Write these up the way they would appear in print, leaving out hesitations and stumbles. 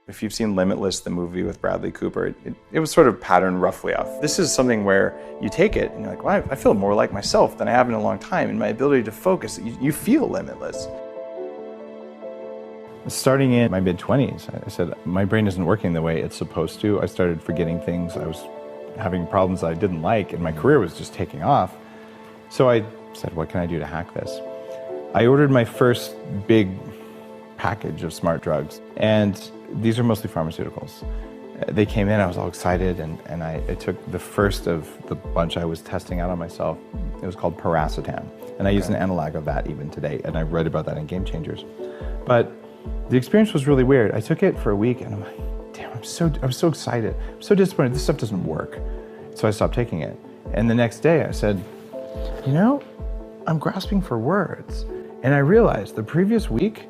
If you've seen Limitless, the movie with Bradley Cooper, it was sort of patterned roughly off. This is something where you take it and you're like, well, I feel more like myself than I have in a long time, and my ability to focus, you feel limitless. Starting in my mid-20s, I said, my brain isn't working the way it's supposed to. I started forgetting things. I was having problems that I didn't like, and my career was just taking off. So I said, what can I do to hack this? I ordered my first big package of smart drugs, and these are mostly pharmaceuticals. They came in, I was all excited, and I took the first of the bunch I was testing out on myself. It was called paracetam, and I use an analog of that even today, and I read about that in Game Changers. But the experience was really weird. I took it for a week, and I'm like, damn, I was so excited. I'm so disappointed, this stuff doesn't work. So I stopped taking it. And the next day I said, you know, I'm grasping for words. And I realized the previous week,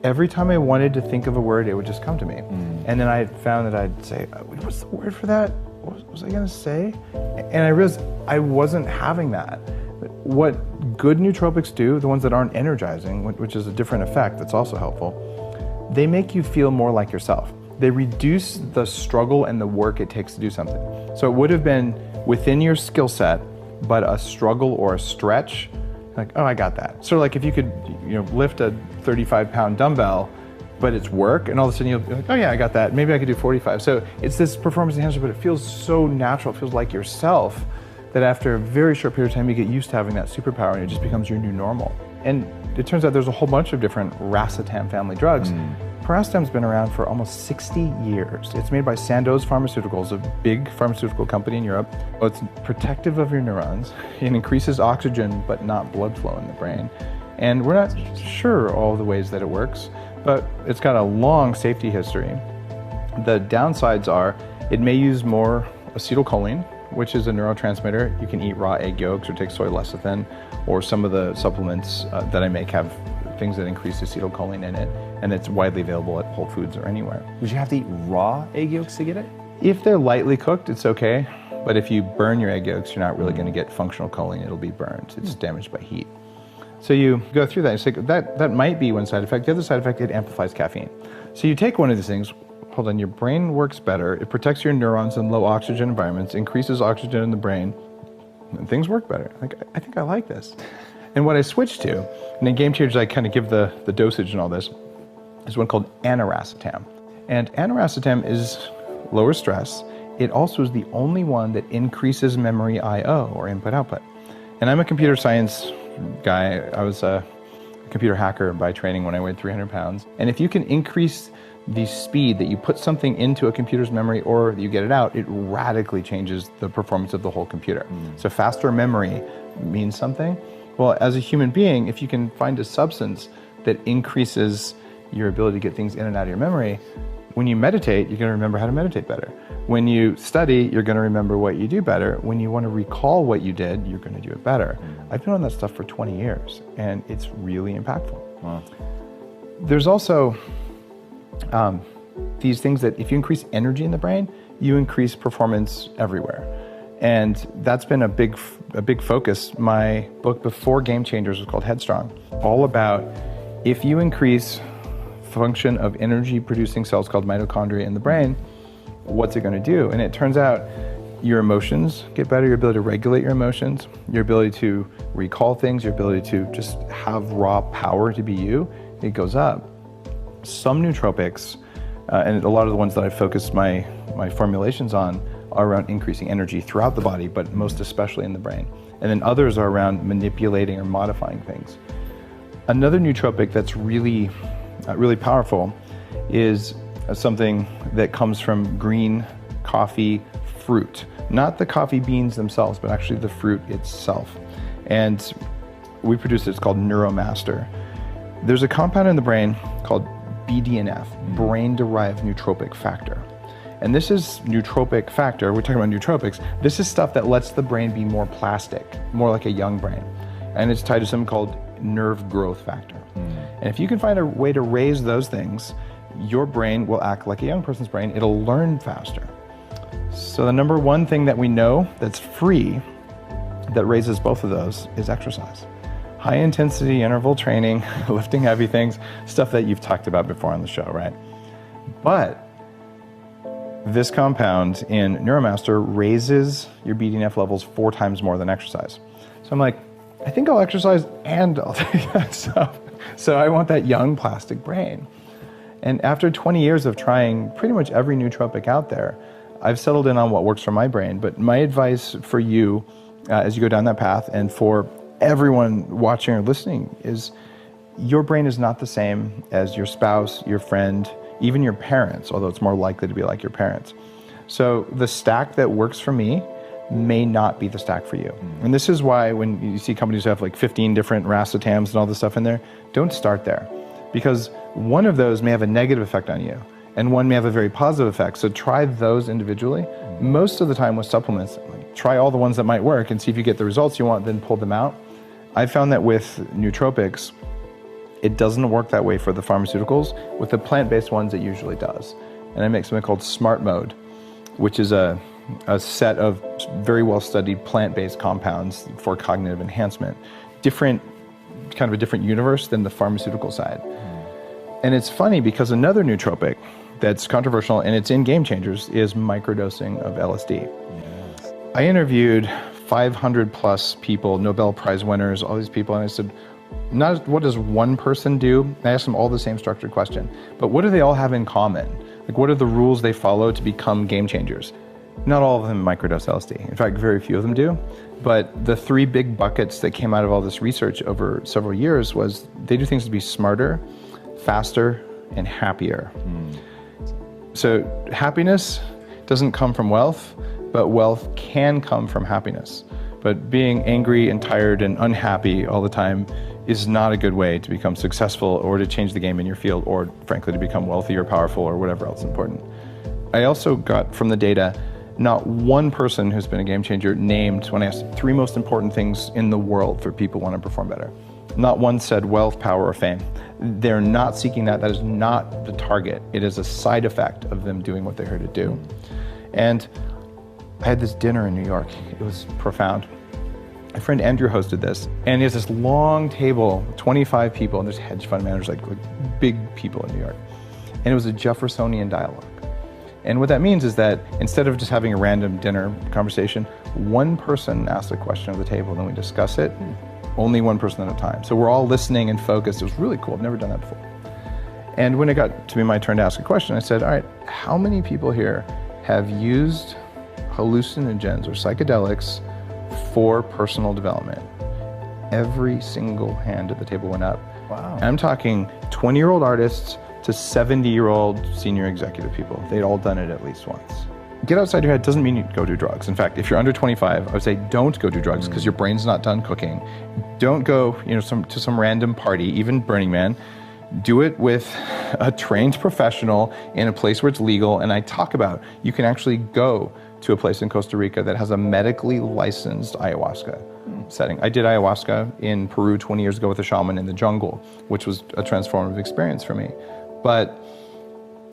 every time I wanted to think of a word, it would just come to me. And then I found that I'd say, what's the word for that? What was I gonna say? And I realized I wasn't having that. What good nootropics do, the ones that aren't energizing, which is a different effect that's also helpful, they make you feel more like yourself. They reduce the struggle and the work it takes to do something. So it would have been within your skill set, but a struggle or a stretch, like, oh, I got that. Sort of like if you could, lift a 35-pound dumbbell, but it's work, and all of a sudden you'll be like, oh yeah, I got that. Maybe I could do 45. So it's this performance enhancer, but it feels so natural. It feels like yourself that after a very short period of time, you get used to having that superpower, and it just becomes your new normal. And it turns out there's a whole bunch of different racetam family drugs. Paracetam's been around for almost 60 years. It's made by Sandoz Pharmaceuticals, a big pharmaceutical company in Europe. It's protective of your neurons. It increases oxygen, but not blood flow in the brain. And we're not sure all the ways that it works, but it's got a long safety history. The downsides are it may use more acetylcholine, which is a neurotransmitter. You can eat raw egg yolks or take soy lecithin, or some of the supplements that I make have things that increase acetylcholine in it, and it's widely available at Whole Foods or anywhere. Would you have to eat raw egg yolks to get it? If they're lightly cooked, it's okay, but if you burn your egg yolks, you're not really going to get functional choline. It'll be burned. It's damaged by heat. So you go through that. It's like that might be one side effect. The other side effect, it amplifies caffeine. So you take one of these things, hold on, your brain works better. It protects your neurons in low oxygen environments, increases oxygen in the brain, and things work better. Like, I think I like this. And what I switched to, and in Game Changers I kind of give the dosage and all this, is one called aniracetam. And aniracetam is lower stress. It also is the only one that increases memory I/O, or input-output. And I'm a computer science guy. I was a computer hacker by training when I weighed 300 pounds. And if you can increase the speed that you put something into a computer's memory or you get it out, it radically changes the performance of the whole computer. So faster memory means something. Well, as a human being, if you can find a substance that increases your ability to get things in and out of your memory, when you meditate, you're going to remember how to meditate better. When you study, you're going to remember what you do better. When you want to recall what you did, you're going to do it better. I've been on that stuff for 20 years, and it's really impactful. Wow. There's also these things that if you increase energy in the brain, you increase performance everywhere. And that's been a big focus. My book before Game Changers was called Headstrong, all about if you increase function of energy producing cells called mitochondria in the brain, what's it going to do? And it turns out your emotions get better, your ability to regulate your emotions, your ability to recall things, your ability to just have raw power to be you, it goes up. Some nootropics, and a lot of the ones that I focused my formulations on, are around increasing energy throughout the body, but most especially in the brain. And then others are around manipulating or modifying things. Another nootropic that's really powerful is something that comes from green coffee fruit. Not the coffee beans themselves, but actually the fruit itself. And we produce it, it's called Neuromaster. There's a compound in the brain called BDNF, brain-derived nootropic factor. And this is nootropic factor, we're talking about nootropics, this is stuff that lets the brain be more plastic, more like a young brain. And it's tied to something called nerve growth factor. And if you can find a way to raise those things, your brain will act like a young person's brain, it'll learn faster. So the number one thing that we know that's free that raises both of those is exercise. High intensity interval training, lifting heavy things, stuff that you've talked about before on the show, right? But this compound in Neuromaster raises your BDNF levels 4 times more than exercise. So I'm like, I think I'll exercise and I'll take that stuff. So I want that young plastic brain. And after 20 years of trying pretty much every nootropic out there, I've settled in on what works for my brain. But my advice for you as you go down that path, and for everyone watching or listening, is your brain is not the same as your spouse, your friend, even your parents, although it's more likely to be like your parents. So the stack that works for me may not be the stack for you. And this is why when you see companies who have like 15 different racetams and all this stuff in there, don't start there. Because one of those may have a negative effect on you, and one may have a very positive effect. So try those individually. Most of the time with supplements, try all the ones that might work and see if you get the results you want, then pull them out. I found that with nootropics, it doesn't work that way for the pharmaceuticals. With the plant-based ones, it usually does. And I make something called Smart Mode, which is a set of very well-studied plant-based compounds for cognitive enhancement. Kind of a different universe than the pharmaceutical side. And it's funny because another nootropic that's controversial, and it's in Game Changers, is microdosing of LSD. Yes. I interviewed 500 plus people, Nobel Prize winners, all these people, and I said, not what does one person do? I asked them all the same structured question, but what do they all have in common? Like, what are the rules they follow to become game changers? Not all of them microdose LSD. In fact, very few of them do. But the 3 big buckets that came out of all this research over several years was they do things to be smarter, faster, and happier. So happiness doesn't come from wealth, but wealth can come from happiness. But being angry and tired and unhappy all the time is not a good way to become successful or to change the game in your field, or frankly to become wealthy or powerful or whatever else is important. I also got from the data, not one person who's been a game changer named, when I asked 3 most important things in the world for people who want to perform better, not one said wealth, power, or fame. They're not seeking that. That is not the target. It is a side effect of them doing what they're here to do. And I had this dinner in New York. It was profound. My friend Andrew hosted this, and he has this long table, 25 people, and there's hedge fund managers, like big people in New York. And it was a Jeffersonian dialogue. And what that means is that instead of just having a random dinner conversation, one person asks a question at the table, and then we discuss it, only one person at a time. So we're all listening and focused. It was really cool. I've never done that before. And when it got to be my turn to ask a question, I said, all right, how many people here have used hallucinogens or psychedelics for personal development? Every single hand at the table went up. Wow. And I'm talking 20-year-old artists to 70-year-old senior executive people. They'd all done it at least once. Get outside your head doesn't mean you go do drugs. In fact, if you're under 25, I would say don't go do drugs because your brain's not done cooking. Don't go, to some random party, even Burning Man. Do it with a trained professional in a place where it's legal. And I talk about, you can actually go to a place in Costa Rica that has a medically licensed ayahuasca setting. I did ayahuasca in Peru 20 years ago with a shaman in the jungle, which was a transformative experience for me. But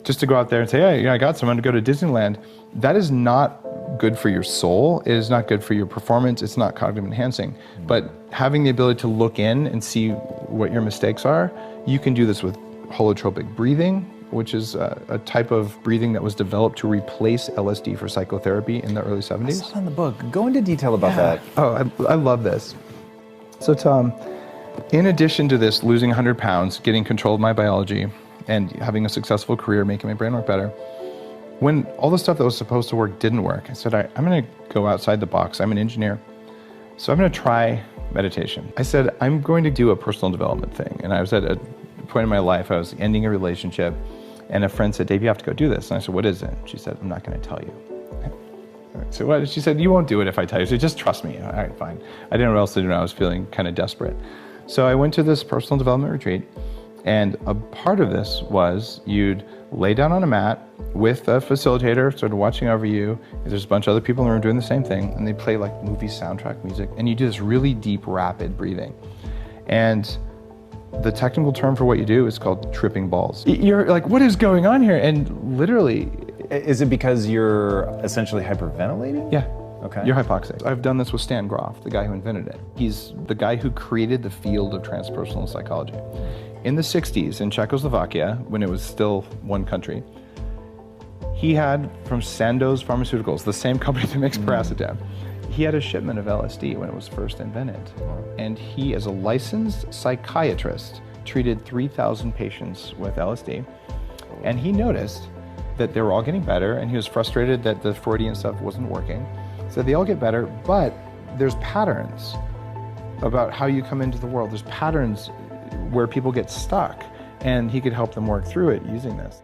just to go out there and say, hey, I got some, I'm going to go to Disneyland, that is not good for your soul. It is not good for your performance. It's not cognitive enhancing. But having the ability to look in and see what your mistakes are, you can do this with holotropic breathing, which is a type of breathing that was developed to replace LSD for psychotherapy in the early 70s. I saw that in the book. Go into detail about that. Oh, I love this. So Tom, in addition to this, losing 100 pounds, getting control of my biology, and having a successful career, making my brain work better, when all the stuff that was supposed to work didn't work, I said, I'm going to go outside the box. I'm an engineer. So I'm going to try meditation. I said, I'm going to do a personal development thing. And I was at a point in my life, I was ending a relationship, and a friend said, Dave, you have to go do this. And I said, what is it? She said, I'm not going to tell you. So what? She said, you won't do it if I tell you. So just trust me. All right, fine. I didn't know what else to do. I was feeling kind of desperate. So I went to this personal development retreat. And a part of this was you'd lay down on a mat with a facilitator sort of watching over you. There's a bunch of other people in the room doing the same thing, and they play like movie soundtrack music, and you do this really deep, rapid breathing. And the technical term for what you do is called tripping balls. You're like, what is going on here? And literally... Is it because you're essentially hyperventilating? Yeah. Okay. You're hypoxic. I've done this with Stan Grof, the guy who invented it. He's the guy who created the field of transpersonal psychology. In the 60s in Czechoslovakia, when it was still one country, He had from Sandoz Pharmaceuticals, the same company that makes paracetam, he had a shipment of LSD when it was first invented. And he, as a licensed psychiatrist, treated 3,000 patients with LSD. And he noticed that they were all getting better, and he was frustrated that the Freudian stuff wasn't working. So they all get better, but there's patterns about how you come into the world. There's patterns where people get stuck, and he could help them work through it using this.